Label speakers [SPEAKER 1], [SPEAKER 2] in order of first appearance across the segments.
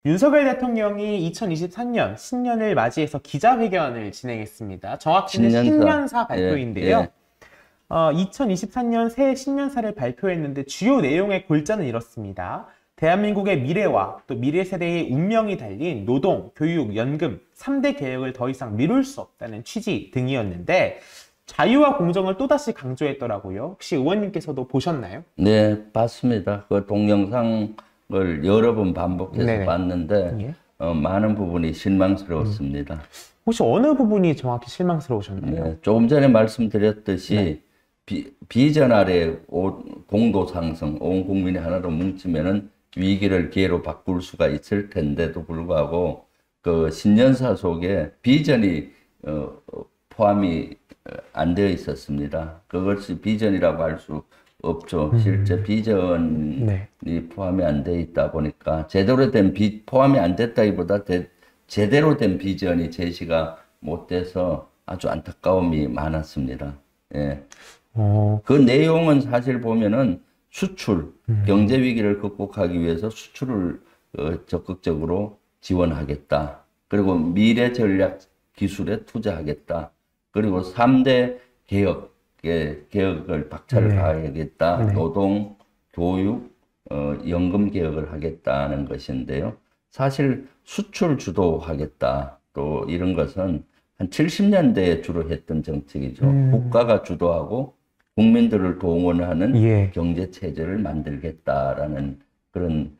[SPEAKER 1] 윤석열 대통령이 2023년 신년을 맞이해서 기자회견을 진행했습니다. 정확히는 신년사 발표인데요. 2023년 새해 신년사를 발표했는데 주요 내용의 골자는 이렇습니다. 대한민국의 미래와 또 미래 세대의 운명이 달린 노동, 교육, 연금 3대 개혁을 더 이상 미룰 수 없다는 취지 등이었는데 자유와 공정을 또다시 강조했더라고요. 혹시 의원님께서도 보셨나요?
[SPEAKER 2] 네, 봤습니다. 그 동영상을 여러 번 반복해서
[SPEAKER 1] 네네.
[SPEAKER 2] 봤는데 많은 부분이 실망스러웠습니다.
[SPEAKER 1] 혹시 어느 부분이 정확히 실망스러우셨나요?
[SPEAKER 2] 네, 조금 전에 말씀드렸듯이 비전 아래 공도 상승, 온 국민이 하나로 뭉치면은 위기를 기회로 바꿀 수가 있을 텐데도 불구하고 그 신년사 속에 비전이 포함이 안 되어 있었습니다. 그것이 비전이라고 할 수 없죠. 실제 비전이 포함이 안 되어 있다 보니까 제대로 된 포함이 안 됐다기보다 제대로 된 비전이 제시가 못 돼서 아주 안타까움이 많았습니다. 예. 그 내용은 사실 보면은 수출, 경제 위기를 극복하기 위해서 수출을 적극적으로 지원하겠다. 그리고 미래 전략 기술에 투자하겠다. 그리고 3대 개혁을 박차를 가하겠다. 노동, 교육, 연금 개혁을 하겠다는 것인데요. 사실 수출 주도하겠다. 또 이런 것은 한 70년대에 주로 했던 정책이죠. 국가가 주도하고 국민들을 동원하는 경제 체제를 만들겠다라는 그런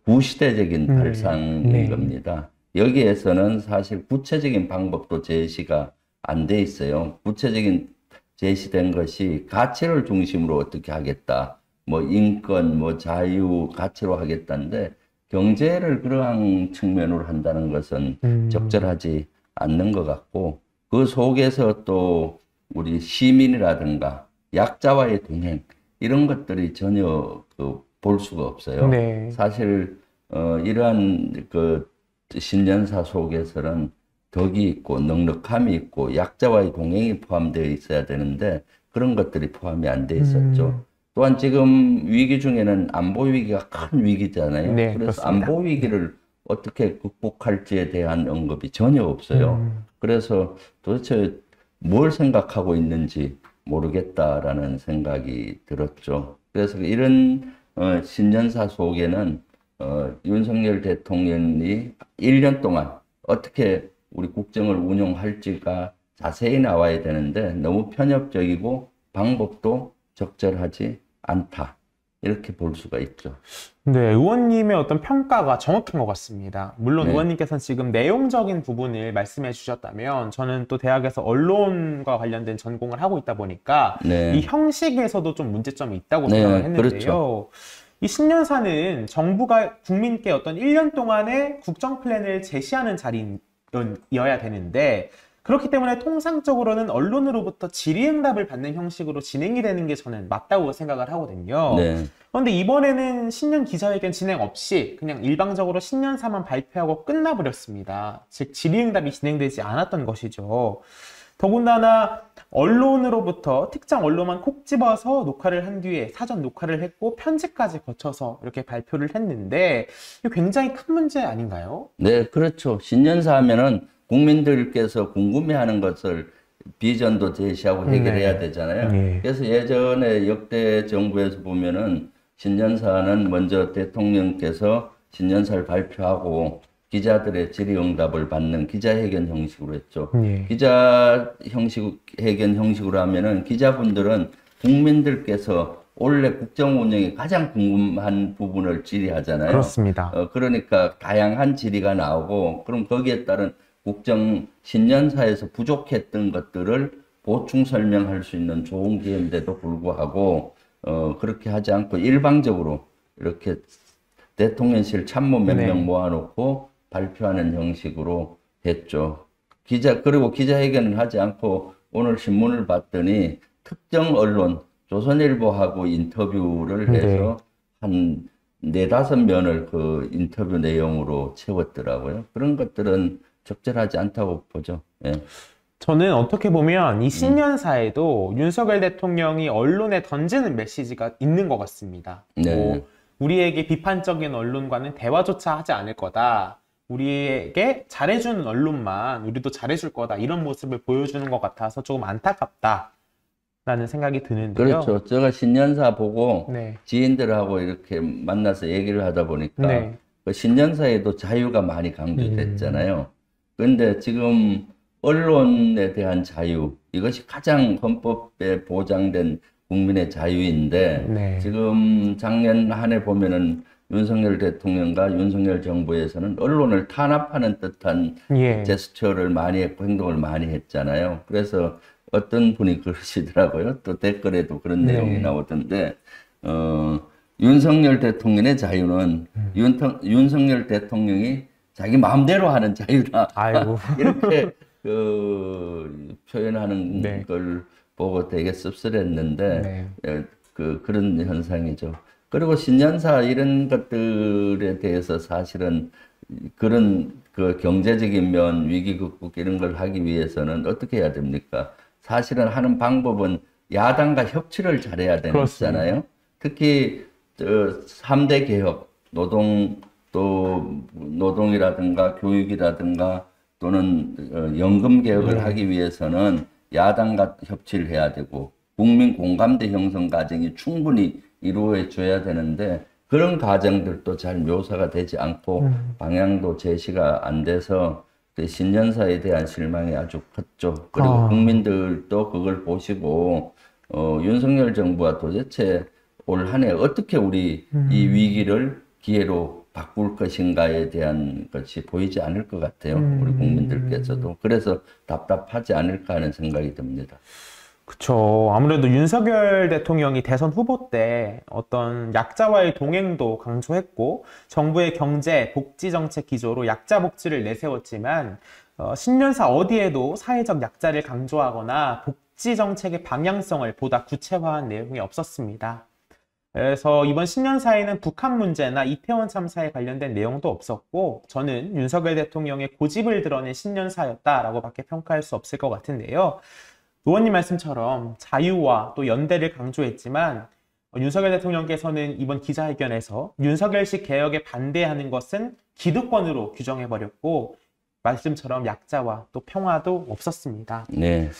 [SPEAKER 2] 구시대적인 발상인 겁니다. 여기에서는 사실 구체적인 방법도 제시가 안 돼 있어요. 구체적인 제시된 것이 가치를 중심으로 어떻게 하겠다. 뭐 인권, 뭐 자유, 가치로 하겠다는데 경제를 그러한 측면으로 한다는 것은 적절하지 않는 것 같고 그 속에서 또 우리 시민이라든가 약자와의 동행 이런 것들이 전혀 볼 수가 없어요. 사실 이러한 그 신년사 속에서는 덕이 있고 넉넉함이 있고 약자와의 동행이 포함되어 있어야 되는데 그런 것들이 포함이 안 돼 있었죠. 또한 지금 위기 중에는 안보 위기가 큰 위기잖아요. 그래서
[SPEAKER 1] 그렇습니다.
[SPEAKER 2] 안보 위기를 어떻게 극복할지에 대한 언급이 전혀 없어요. 그래서 도대체 뭘 생각하고 있는지 모르겠다라는 생각이 들었죠. 그래서 이런 신년사 속에는 윤석열 대통령이 1년 동안 어떻게 우리 국정을 운영할지가 자세히 나와야 되는데 너무 편협적이고 방법도 적절하지 않다. 이렇게 볼 수가 있죠.
[SPEAKER 1] 네, 의원님의 어떤 평가가 정확한 것 같습니다. 물론 의원님께서는 지금 내용적인 부분을 말씀해 주셨다면 저는 또 대학에서 언론과 관련된 전공을 하고 있다 보니까 이 형식에서도 좀 문제점이 있다고 생각을 했는데요.
[SPEAKER 2] 그렇죠.
[SPEAKER 1] 이 신년사는 정부가 국민께 어떤 1년 동안의 국정 플랜을 제시하는 자리여야 되는데 그렇기 때문에 통상적으로는 언론으로부터 질의응답을 받는 형식으로 진행이 되는 게 저는 맞다고 생각을 하거든요. 그런데 이번에는 신년 기자회견 진행 없이 그냥 일방적으로 신년사만 발표하고 끝나버렸습니다. 즉 질의응답이 진행되지 않았던 것이죠. 더군다나 언론으로부터 특정 언론만 콕 집어서 녹화를 한 뒤에 사전 녹화를 했고 편집까지 거쳐서 이렇게 발표를 했는데 굉장히 큰 문제 아닌가요?
[SPEAKER 2] 네, 그렇죠. 신년사 하면은 국민들께서 궁금해하는 것을 비전도 제시하고 해결해야 되잖아요. 그래서 예전에 역대 정부에서 보면은 신년사는 먼저 대통령께서 신년사를 발표하고 기자들의 질의응답을 받는 기자회견 형식으로 했죠. 기자회견 형식으로 하면은 기자분들은 국민들께서 원래 국정 운영에 가장 궁금한 부분을 질의하잖아요.
[SPEAKER 1] 그렇습니다.
[SPEAKER 2] 그러니까 다양한 질의가 나오고 그럼 거기에 따른 국정 신년사에서 부족했던 것들을 보충 설명할 수 있는 좋은 기회인데도 불구하고 그렇게 하지 않고 일방적으로 이렇게 대통령실 참모 몇 명 모아놓고 발표하는 형식으로 했죠. 그리고 기자회견을 하지 않고 오늘 신문을 봤더니 특정 언론 조선일보하고 인터뷰를 해서 한 4~5면을 그 인터뷰 내용으로 채웠더라고요. 그런 것들은 적절하지 않다고 보죠.
[SPEAKER 1] 저는 어떻게 보면 이 신년사에도 윤석열 대통령이 언론에 던지는 메시지가 있는 것 같습니다. 뭐 우리에게 비판적인 언론과는 대화조차 하지 않을 거다. 우리에게 잘해주는 언론만 우리도 잘해줄 거다. 이런 모습을 보여주는 것 같아서 조금 안타깝다라는 생각이 드는데요.
[SPEAKER 2] 그렇죠. 제가 신년사 보고
[SPEAKER 1] 네.
[SPEAKER 2] 지인들하고 이렇게 만나서 얘기를 하다 보니까
[SPEAKER 1] 네.
[SPEAKER 2] 그 신년사에도 자유가 많이 강조됐잖아요. 그런데 지금 언론에 대한 자유, 이것이 가장 헌법에 보장된 국민의 자유인데
[SPEAKER 1] 네.
[SPEAKER 2] 지금 작년 한 해 보면은 윤석열 대통령과 윤석열 정부에서는 언론을 탄압하는 듯한
[SPEAKER 1] 예.
[SPEAKER 2] 제스처를 많이 했고 행동을 많이 했잖아요. 그래서 어떤 분이 그러시더라고요. 또 댓글에도 그런
[SPEAKER 1] 네.
[SPEAKER 2] 내용이 나오던데 윤석열 대통령의 자유는 윤석열 대통령이 자기 마음대로 하는 자유다.
[SPEAKER 1] 아이고.
[SPEAKER 2] 이렇게 표현하는
[SPEAKER 1] 네.
[SPEAKER 2] 걸 보고 되게 씁쓸했는데
[SPEAKER 1] 네.
[SPEAKER 2] 그런 현상이죠. 그리고 신년사 이런 것들에 대해서 사실은 그런 그 경제적인 면 위기 극복 이런 걸 하기 위해서는 어떻게 해야 됩니까? 사실은 하는 방법은 야당과 협치를 잘해야 되잖아요. 특히 3대 개혁, 노동이라든가 교육이라든가 또는 연금 개혁을 하기 위해서는 야당과 협치를 해야 되고 국민 공감대 형성 과정이 충분히 이루어져야 되는데 그런 과정들도 잘 묘사가 되지 않고 방향도 제시가 안 돼서 신년사에 대한 실망이 아주 컸죠. 그리고 국민들도 그걸 보시고 윤석열 정부가 도대체 올 한 해 어떻게 우리 이 위기를 기회로 바꿀 것인가에 대한 것이 보이지 않을 것 같아요. 우리 국민들께서도. 그래서 답답하지 않을까 하는 생각이 듭니다.
[SPEAKER 1] 그쵸. 아무래도 윤석열 대통령이 대선 후보 때 어떤 약자와의 동행도 강조했고 정부의 경제, 복지 정책 기조로 약자 복지를 내세웠지만 신년사 어디에도 사회적 약자를 강조하거나 복지 정책의 방향성을 보다 구체화한 내용이 없었습니다. 그래서 이번 신년사에는 북한 문제나 이태원 참사에 관련된 내용도 없었고 저는 윤석열 대통령의 고집을 드러낸 신년사였다라고 밖에 평가할 수 없을 것 같은데요. 의원님 말씀처럼 자유와 또 연대를 강조했지만 윤석열 대통령께서는 이번 기자회견에서 윤석열식 개혁에 반대하는 것은 기득권으로 규정해버렸고 말씀처럼 약자와 또 평화도 없었습니다.
[SPEAKER 2] 네.